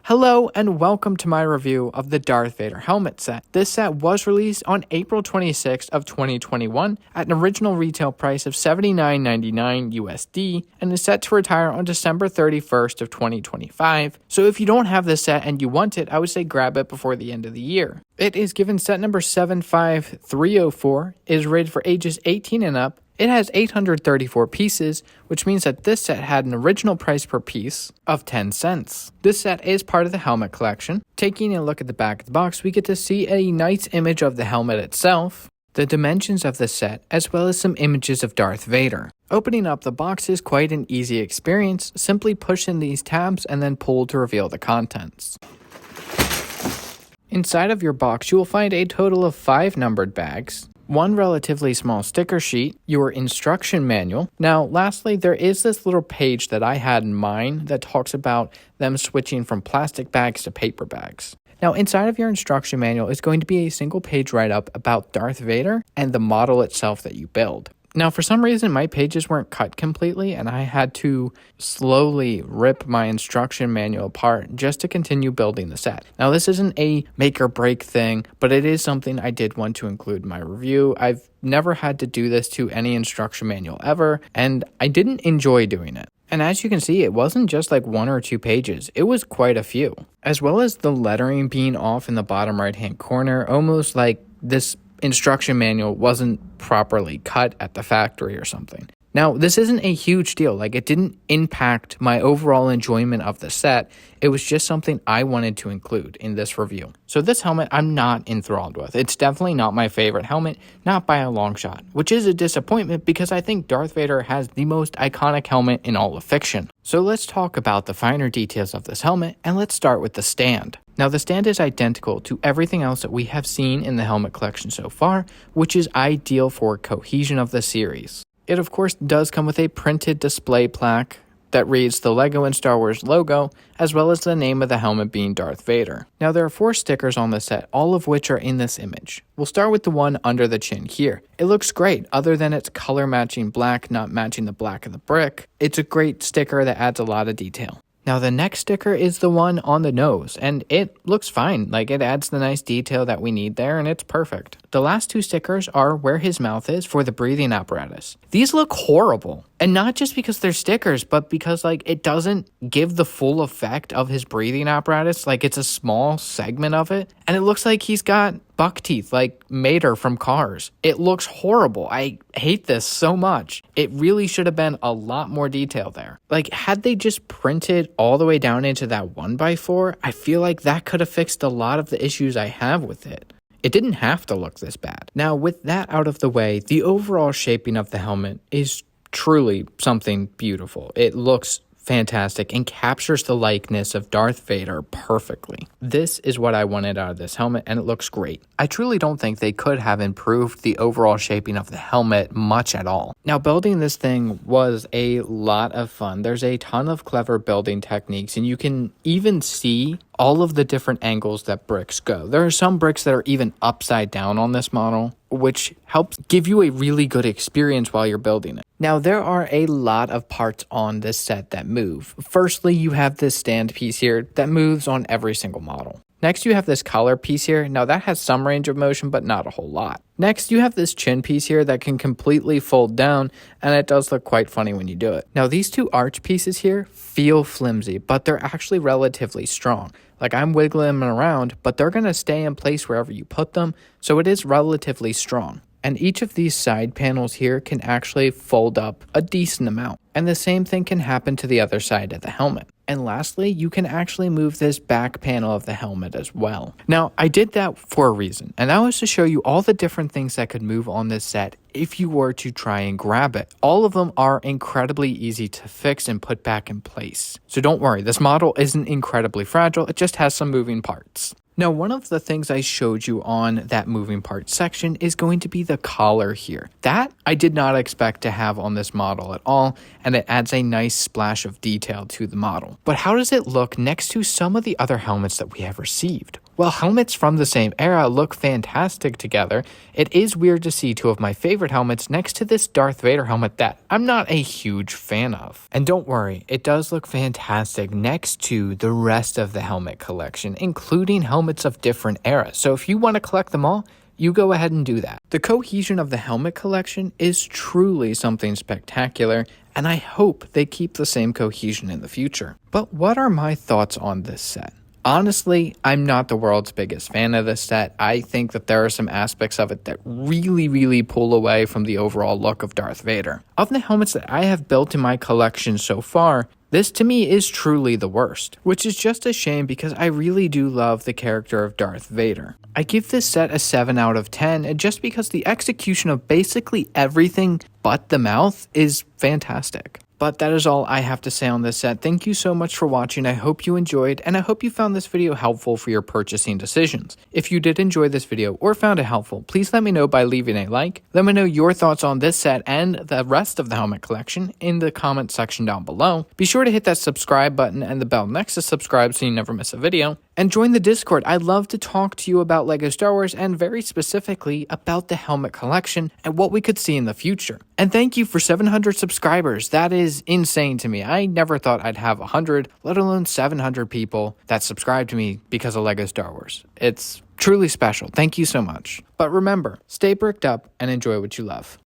Hello and welcome to my review of the Darth Vader helmet set. This set was released on April 26th of 2021 at an original retail price of $79.99 USD and is set to retire on December 31st of 2025. So if you don't have this set and you want it, I would say grab it before the end of the year. It is given set number 75304, is rated for ages 18 and up. It has 834 pieces, which means that this set had an original price per piece of 10 cents. This set is part of the helmet collection. Taking a look at the back of the box, we get to see a nice image of the helmet itself, the dimensions of the set, as well as some images of Darth Vader. Opening up the box is quite an easy experience. Simply push in these tabs and then pull to reveal the contents. Inside of your box, you will find a total of 5 numbered bags, one relatively small sticker sheet, your instruction manual. Now, lastly, there is this little page that I had in mind that talks about them switching from plastic bags to paper bags. Now, inside of your instruction manual is going to be a single page write-up about Darth Vader and the model itself that you build. Now, for some reason, my pages weren't cut completely, and I had to slowly rip my instruction manual apart just to continue building the set. Now, this isn't a make or break thing, but it is something I did want to include in my review. I've never had to do this to any instruction manual ever, and I didn't enjoy doing it. And as you can see, it wasn't just like 1 or 2 pages, it was quite a few. As well as the lettering being off in the bottom right-hand corner, almost like this instruction manual wasn't properly cut at the factory or something. Now, this isn't a huge deal. Like, it didn't impact my overall enjoyment of the set. It was just something I wanted to include in this review. So this helmet, I'm not enthralled with. It's definitely not my favorite helmet, not by a long shot, which is a disappointment because I think Darth Vader has the most iconic helmet in all of fiction. So let's talk about the finer details of this helmet, and let's start with the stand. Now, the stand is identical to everything else that we have seen in the helmet collection so far, which is ideal for cohesion of the series. It, of course, does come with a printed display plaque that reads the LEGO and Star Wars logo, as well as the name of the helmet being Darth Vader. Now, there are 4 stickers on the set, all of which are in this image. We'll start with the one under the chin here. It looks great, other than its color matching black not matching the black of the brick. It's a great sticker that adds a lot of detail. Now, the next sticker is the one on the nose, and it looks fine. Like, it adds the nice detail that we need there, and it's perfect. The last 2 stickers are where his mouth is for the breathing apparatus. These look horrible, and not just because they're stickers, but because, like, it doesn't give the full effect of his breathing apparatus. Like, it's a small segment of it, and it looks like he's got buck teeth like Mater from Cars. It looks horrible. I hate this so much. It really should have been a lot more detail there. Like, had they just printed all the way down into that 1x4, I feel like that could have fixed a lot of the issues I have with it. It didn't have to look this bad. Now, with that out of the way, the overall shaping of the helmet is truly something beautiful. It looks fantastic and captures the likeness of Darth Vader perfectly. This is what I wanted out of this helmet, and it looks great. I truly don't think they could have improved the overall shaping of the helmet much at all. Now, building this thing was a lot of fun. There's a ton of clever building techniques, and you can even see all of the different angles that bricks go. There are some bricks that are even upside down on this model, which helps give you a really good experience while you're building it. Now, there are a lot of parts on this set that move. Firstly, you have this stand piece here that moves on every single model. Next, you have this collar piece here. Now, that has some range of motion, but not a whole lot. Next, you have this chin piece here that can completely fold down, and it does look quite funny when you do it. Now, these 2 arch pieces here feel flimsy, but they're actually relatively strong. Like, I'm wiggling them around, but they're going to stay in place wherever you put them, so it is relatively strong. And each of these side panels here can actually fold up a decent amount. And the same thing can happen to the other side of the helmet. And lastly, you can actually move this back panel of the helmet as well. Now, I did that for a reason, and that was to show you all the different things that could move on this set if you were to try and grab it. All of them are incredibly easy to fix and put back in place. So don't worry, this model isn't incredibly fragile, it just has some moving parts. Now, one of the things I showed you on that moving parts section is going to be the collar here. That I did not expect to have on this model at all, and it adds a nice splash of detail to the model. But how does it look next to some of the other helmets that we have received? While helmets from the same era look fantastic together, it is weird to see two of my favorite helmets next to this Darth Vader helmet that I'm not a huge fan of. And don't worry, it does look fantastic next to the rest of the helmet collection, including helmets of different eras. So if you want to collect them all, you go ahead and do that. The cohesion of the helmet collection is truly something spectacular, and I hope they keep the same cohesion in the future. But what are my thoughts on this set? Honestly, I'm not the world's biggest fan of this set. I think that there are some aspects of it that really pull away from the overall look of Darth Vader. Of the helmets that I have built in my collection so far, this to me is truly the worst, which is just a shame because I really do love the character of Darth Vader. I give this set a 7 out of 10 just because the execution of basically everything but the mouth is fantastic. But that is all I have to say on this set. Thank you so much for watching. I hope you enjoyed, and I hope you found this video helpful for your purchasing decisions. If you did enjoy this video or found it helpful, please let me know by leaving a like. Let me know your thoughts on this set and the rest of the helmet collection in the comment section down below. Be sure to hit that subscribe button and the bell next to subscribe so you never miss a video. And join the Discord. I'd love to talk to you about LEGO Star Wars and very specifically about the helmet collection and what we could see in the future. And thank you for 700 subscribers. That is insane to me. I never thought I'd have 100, let alone 700 people that subscribe to me because of LEGO Star Wars. It's truly special. Thank you so much. But remember, stay bricked up and enjoy what you love.